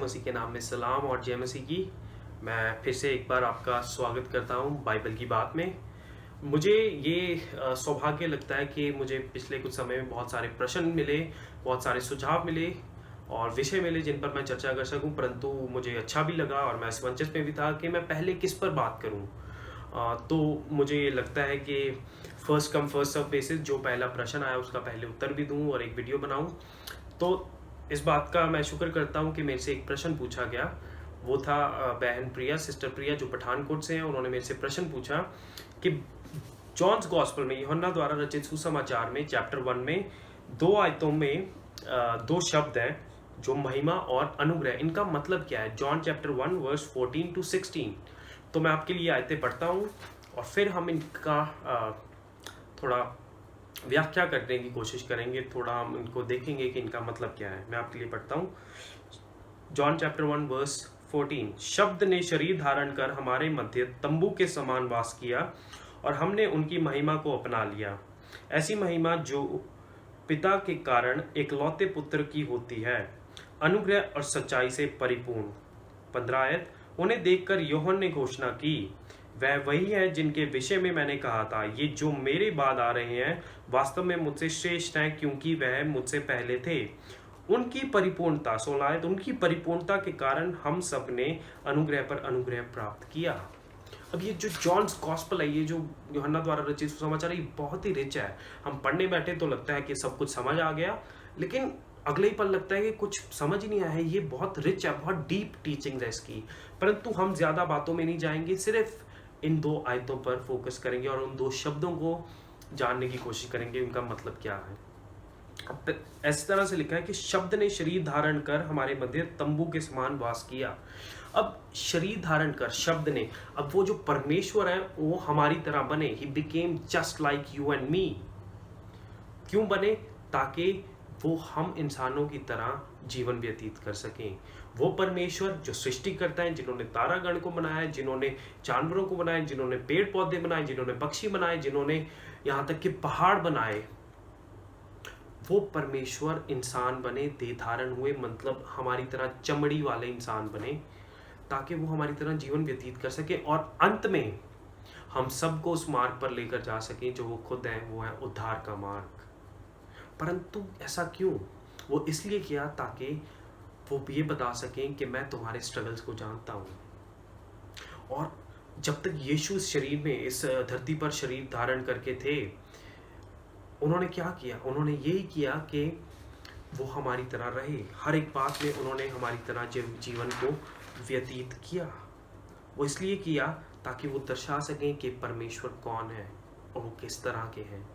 मसीह के नाम में सलाम और जय मसीह की। मैं फिर से एक बार आपका स्वागत करता हूं बाइबल की बात में। मुझे ये सौभाग्य लगता है कि मुझे पिछले कुछ समय में बहुत सारे प्रश्न मिले, बहुत सारे सुझाव मिले और विषय मिले जिन पर मैं चर्चा कर सकूं, परंतु मुझे अच्छा भी लगा और मैं असमंजस में भी था कि मैं पहले किस पर बात करूं। तो मुझे ये लगता है कि first come first serve basis, जो पहला प्रश्न आया उसका पहले उत्तर भी दूं और एक वीडियो बनाऊं। तो इस बात का मैं शुक्र करता हूं कि मेरे से एक प्रश्न पूछा गया। वो था बहन प्रिया, सिस्टर प्रिया, जो पठानकोट से हैं। उन्होंने मेरे से प्रश्न पूछा कि जॉन्स गॉस्पेल में, यूहन्ना द्वारा रचित सुसमाचार में, चैप्टर 1 में 2 आयतों में 2 शब्द हैं जो महिमा और अनुग्रह, इनका मतलब क्या है। John chapter 1 verse 14 to 16। तो मैं आपके लिए आयतें पढ़ता हूँ और फिर हम इनका थोड़ा व्याख्या करने की कोशिश करेंगे, थोड़ा हम इनको देखेंगे कि इनका मतलब क्या है। मैं आपके लिए पढ़ता हूँ जॉन चैप्टर 1 वर्स 14। शब्द ने शरीर धारण कर हमारे मध्य तंबू के समान वास किया और हमने उनकी महिमा को अपना लिया, ऐसी महिमा जो पिता के कारण एकलौते पुत्र की होती है, अनुग्रह और सच्चाई से परिपूर्ण। 15 आयत। उन्हें देखकर यूहन्ना ने घोषणा की, वह वही है जिनके विषय में मैंने कहा था, ये जो मेरे बाद आ रहे हैं वास्तव में मुझसे श्रेष्ठ हैं, क्योंकि वह मुझसे पहले थे। उनकी परिपूर्णता, 16 आयत, उनकी परिपूर्णता के कारण हम सब ने अनुग्रह पर अनुग्रह प्राप्त किया। अब ये जो जॉन्स गॉस्पेल है, ये जो यूहन्ना द्वारा रचित सुसमाचार, ये बहुत ही रिच है। हम पढ़ने बैठे तो लगता है कि सब कुछ समझ आ गया, लेकिन अगले ही पल लगता है कि कुछ समझ ही नहीं आया है। ये बहुत रिच है, बहुत डीप टीचिंग है इसकी। परंतु हम ज्यादा बातों में नहीं जाएंगे, सिर्फ इन 2 आयतों पर फोकस करेंगे और उन 2 शब्दों को जानने की कोशिश करेंगे, उनका मतलब क्या है। अब इस तरह से लिखा है कि शब्द ने शरीर धारण कर हमारे मध्य तंबू के समान वास किया। अब शरीर धारण कर, शब्द ने, अब वो जो परमेश्वर है वो हमारी तरह बने। He became just like you and me. क्यों बने? ताकि वो हम इंसानों की तरह जीवन व्यतीत कर सकें। वो परमेश्वर जो सृष्टि करता है, जिन्होंने तारागण को बनाया, जिन्होंने जानवरों को बनाए, जिन्होंने पेड़ पौधे बनाए, जिन्होंने पक्षी बनाए, जिन्होंने यहाँ तक कि पहाड़ बनाए, वो परमेश्वर इंसान बने, देह धारण हुए, मतलब हमारी तरह चमड़ी वाले इंसान बने, ताकि वो हमारी तरह जीवन व्यतीत कर सके और अंत में हम सबको उस मार्ग पर लेकर जा सकें जो वो खुद है, वो है उद्धार का मार्ग। परंतु ऐसा क्यों? वो इसलिए किया ताकि वो ये बता सकें कि मैं तुम्हारे स्ट्रगल्स को जानता हूँ। और जब तक यीशु इस शरीर में, इस धरती पर शरीर धारण करके थे, उन्होंने क्या किया? उन्होंने यही किया कि वो हमारी तरह रहे। हर एक बात में उन्होंने हमारी तरह जीवन को व्यतीत किया। वो इसलिए किया ताकि वो दर्शा सकें कि परमेश्वर कौन है और वो किस तरह के हैं,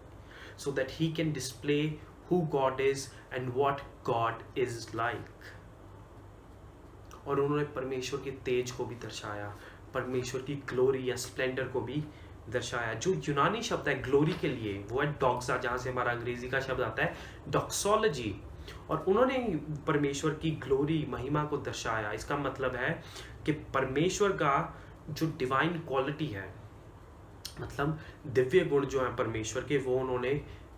so that he can display who God is and what God is like। और उन्होंने परमेश्वर के तेज को भी दर्शाया, परमेश्वर की ग्लोरी या स्प्लेंडर को भी दर्शाया। जो यूनानी शब्द है ग्लोरी के लिए, वो है डॉक्सा, जहाँ से हमारा अंग्रेजी का शब्द आता है डॉक्सोलॉजी। और उन्होंने परमेश्वर की ग्लोरी, महिमा को दर्शाया। इसका मतलब है कि परमेश्वर का जो डिवाइन क्वालिटी है, मतलब दिव्य गुण जो है परमेश्वर के, वो उन्होंने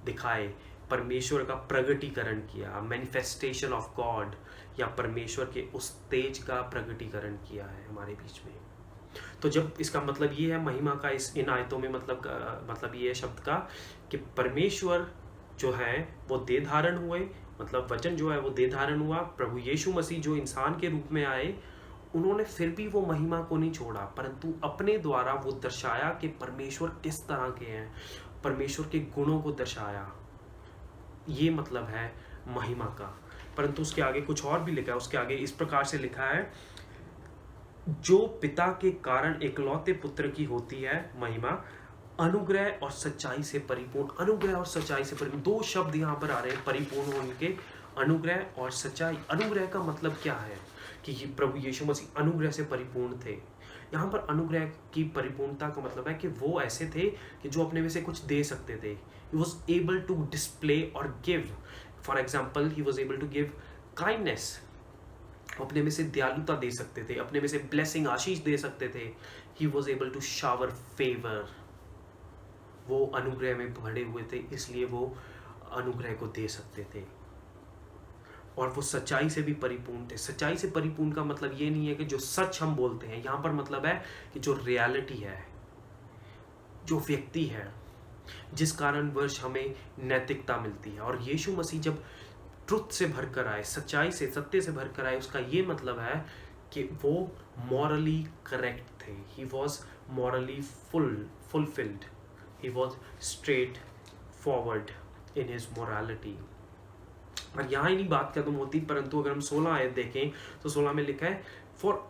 दिखाए। परमेश्वर का प्रगटीकरण किया, मैनिफेस्टेशन ऑफ गॉड, या परमेश्वर के उस तेज का प्रगटीकरण किया है हमारे बीच में। तो जब इसका मतलब ये है महिमा का, इन आयतों में मतलब ये है शब्द का कि परमेश्वर जो है वो देह धारण हुए, मतलब वचन जो है वो देह धारण हुआ। प्रभु यीशु मसीह जो इंसान के रूप में आए, उन्होंने फिर भी वो महिमा को नहीं छोड़ा, परंतु अपने द्वारा वो दर्शाया कि परमेश्वर किस तरह के हैं, परमेश्वर के गुणों को दर्शाया। ये मतलब है महिमा का। परंतु उसके आगे कुछ और भी लिखा है। उसके आगे इस प्रकार से लिखा है, जो पिता के कारण एकलौते पुत्र की होती है महिमा, अनुग्रह और सच्चाई से परिपूर्ण। अनुग्रह और सच्चाई से परिपूर्ण, 2 शब्द यहाँ पर आ रहे हैं, परिपूर्ण होने के, अनुग्रह और सच्चाई। अनुग्रह का मतलब क्या है? कि प्रभु यीशु मसीह अनुग्रह से परिपूर्ण थे। यहाँ पर अनुग्रह की परिपूर्णता का मतलब है कि वो ऐसे थे कि जो अपने में से कुछ दे सकते थे। He was able to display or give. For example, he was able to give kindness. अपने में से दयालुता दे सकते थे, अपने में से ब्लेसिंग, आशीष दे सकते थे। He was able to shower favor. वो अनुग्रह में भरे हुए थे, इसलिए वो अनुग्रह को दे सकते थे। और वो सच्चाई से भी परिपूर्ण थे। सच्चाई से परिपूर्ण का मतलब ये नहीं है कि जो सच हम बोलते हैं, यहाँ पर मतलब है कि जो रियलिटी है, जो व्यक्ति है, जिस कारणवश हमें नैतिकता मिलती है। और यीशु मसीह जब ट्रुथ से भरकर आए, सच्चाई से, सत्य से भरकर आए, उसका ये मतलब है कि वो मॉरली करेक्ट थे। He was morally fulfilled, he was straight forward in his morality. और यहाँ ही नहीं बात खत्म होती, परंतु अगर हम 16 आयत देखें तो 16 में लिखा है, for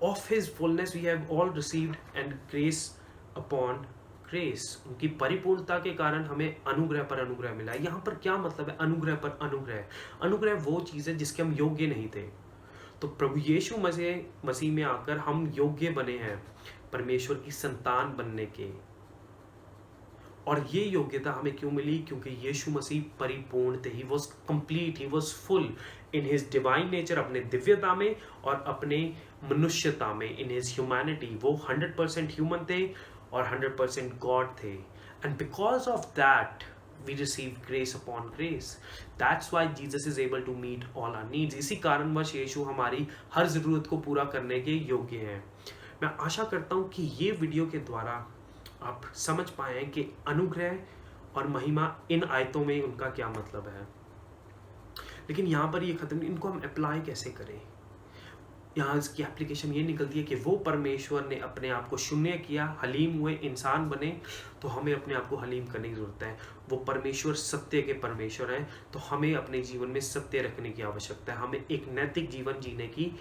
of his fullness we have all received and grace upon grace. उनकी परिपूर्णता के कारण हमें अनुग्रह पर अनुग्रह मिला। यहाँ पर क्या मतलब है अनुग्रह पर अनुग्रह? अनुग्रह वो चीज़ है जिसके हम योग्य नहीं थे, तो प्रभु यीशु मसीह में आकर हम योग्य बने हैं परमेश्वर की संतान बनने के। और ये योग्यता हमें क्यों मिली? क्योंकि यीशु मसीह परिपूर्ण थे। He was complete, he was full in his divine nature, अपने दिव्यता में और अपने मनुष्यता में, इन हिज ह्यूमैनिटी। वो 100% ह्यूमन थे और 100% गॉड थे। And because of that we receive grace upon grace. That's why Jesus is able to meet all our needs. इसी कारणवश यीशु हमारी हर ज़रूरत को पूरा करने के योग्य हैं। मैं आशा करता हूँ कि ये वीडियो के द्वारा आप समझ पाए कि अनुग्रह और महिमा इन आयतों में उनका क्या मतलब है। लेकिन यहाँ पर ये खत्म, इनको हम अप्लाई कैसे करें? यहाँ इसकी एप्लीकेशन ये निकलती है कि वो परमेश्वर ने अपने आप को शून्य किया, हलीम हुए, इंसान बने, तो हमें अपने आप को हलीम करने की ज़रूरत है। वो परमेश्वर सत्य के परमेश्वर हैं, तो हमें अपने जीवन में सत्य रखने की आवश्यकता है। हमें एक नैतिक जीवन जीने की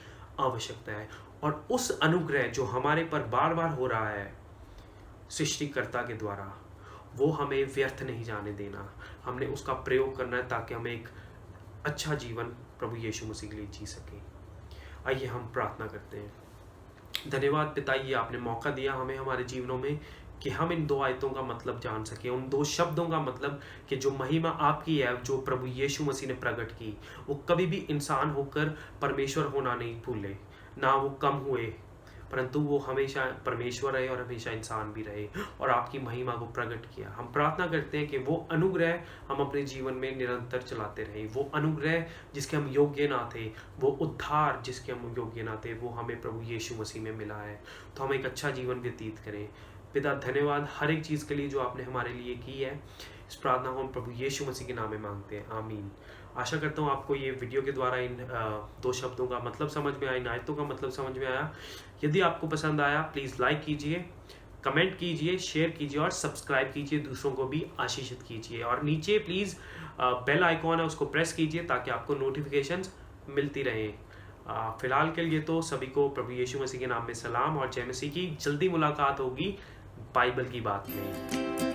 आवश्यकता है। और उस अनुग्रह जो हमारे पर बार बार हो रहा है सृष्टिकर्ता के द्वारा, वो हमें व्यर्थ नहीं जाने देना। हमने उसका प्रयोग करना है ताकि हमें एक अच्छा जीवन प्रभु यीशु मसीह के लिए जी सकें। आइए हम प्रार्थना करते हैं। धन्यवाद पिता, ये आपने मौका दिया हमें हमारे जीवनों में कि हम इन 2 आयतों का मतलब जान सकें, उन 2 शब्दों का मतलब कि जो महिमा आपकी है, जो प्रभु यीशु मसीह ने प्रकट की, वो कभी भी इंसान होकर परमेश्वर होना नहीं भूले, ना वो कम हुए, परंतु वो हमेशा परमेश्वर रहे और हमेशा इंसान भी रहे और आपकी महिमा को प्रकट किया। हम प्रार्थना करते हैं कि वो अनुग्रह हम अपने जीवन में निरंतर चलाते रहें। वो अनुग्रह जिसके हम योग्य ना थे, वो उद्धार जिसके हम योग्य ना थे, वो हमें प्रभु यीशु मसीह में मिला है, तो हम एक अच्छा जीवन व्यतीत करें। पिता धन्यवाद हर एक चीज़ के लिए जो आपने हमारे लिए की है। इस प्रार्थना को हम प्रभु यीशु मसीह के नाम में मांगते हैं, आमीन। आशा करता हूँ आपको ये वीडियो के द्वारा इन 2 शब्दों का मतलब समझ में आया, इन आयतों का मतलब समझ में आया। यदि आपको पसंद आया प्लीज़ लाइक कीजिए, कमेंट कीजिए, शेयर कीजिए और सब्सक्राइब कीजिए, दूसरों को भी आशीषित कीजिए। और नीचे प्लीज़ बेल आइकॉन है उसको प्रेस कीजिए ताकि आपको नोटिफिकेशंस मिलती रहें। फिलहाल के लिए तो सभी को प्रभु यीशु मसीह के नाम में सलाम और जय मसीह की। जल्दी मुलाकात होगी बाइबल की बात में।